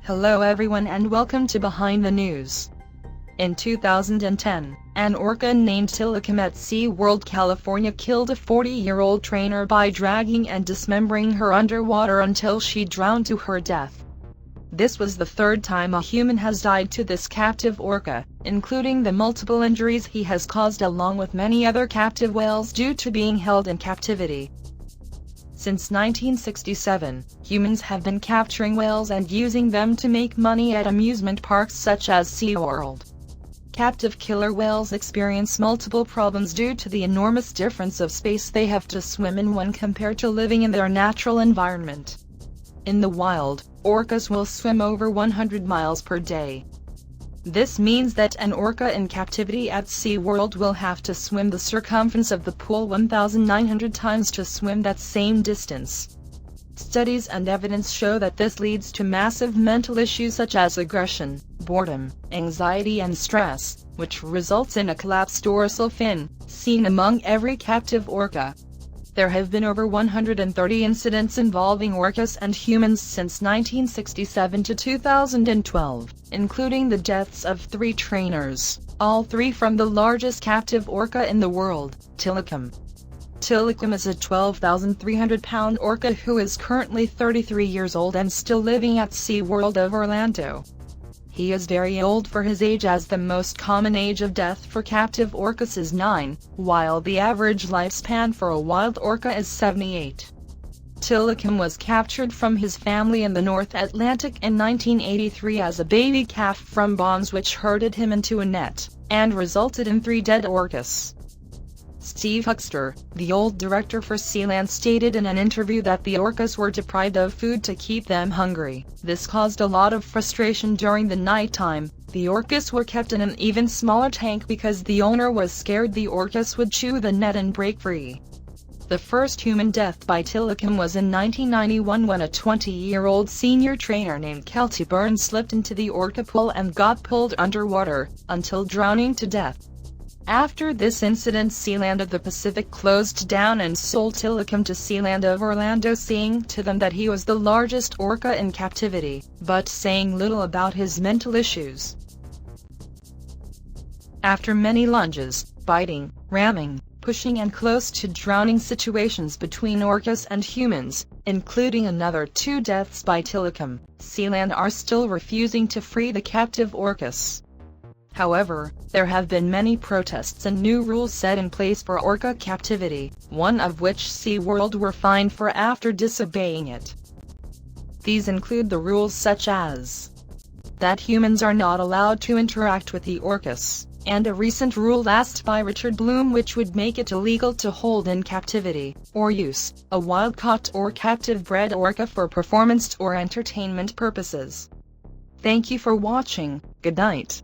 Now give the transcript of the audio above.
Hello everyone and welcome to Behind the News. In 2010, an orca named Tilikum at Seaworld, California killed a 40-year-old trainer by dragging and dismembering her underwater until she drowned to her death. This was the third time a human has died to this captive orca, including the multiple injuries he has caused along with many other captive whales due to being held in captivity. Since 1967, humans have been capturing whales and using them to make money at amusement parks such as SeaWorld. Captive killer whales experience multiple problems due to the enormous difference of space they have to swim in when compared to living in their natural environment. In the wild, orcas will swim over 100 miles per day. This means that an orca in captivity at SeaWorld will have to swim the circumference of the pool 1,900 times to swim that same distance. Studies and evidence show that this leads to massive mental issues such as aggression, boredom, anxiety and stress, which results in a collapsed dorsal fin, seen among every captive orca. There have been over 130 incidents involving orcas and humans since 1967 to 2012, including the deaths of 3 trainers, all 3 from the largest captive orca in the world, Tilikum. Tilikum is a 12,300-pound orca who is currently 33 years old and still living at Seaworld of Orlando. He is very old for his age, as the most common age of death for captive orcas is 9, while the average lifespan for a wild orca is 78. Tilikum was captured from his family in the North Atlantic in 1983 as a baby calf from bombs which herded him into a net, and resulted in 3 dead orcas. Steve Huxter, the old director for Sealand, stated in an interview that the orcas were deprived of food to keep them hungry. This caused a lot of frustration during the nighttime. The orcas were kept in an even smaller tank because the owner was scared the orcas would chew the net and break free. The first human death by Tilikum was in 1991 when a 20-year-old senior trainer named Kelty Burns slipped into the orca pool and got pulled underwater, until drowning to death. After this incident, Sealand of the Pacific closed down and sold Tilikum to Sealand of Orlando, saying to them that he was the largest orca in captivity, but saying little about his mental issues. After many lunges, biting, ramming, pushing and close to drowning situations between orcas and humans, including another 2 deaths by Tilikum, Sealand are still refusing to free the captive orcas. However, there have been many protests and new rules set in place for orca captivity, one of which SeaWorld were fined for after disobeying it. These include the rules such as that humans are not allowed to interact with the orcas, and a recent rule passed by Richard Bloom which would make it illegal to hold in captivity, or use, a wild-caught or captive-bred orca for performance or entertainment purposes. Thank you for watching. Good night.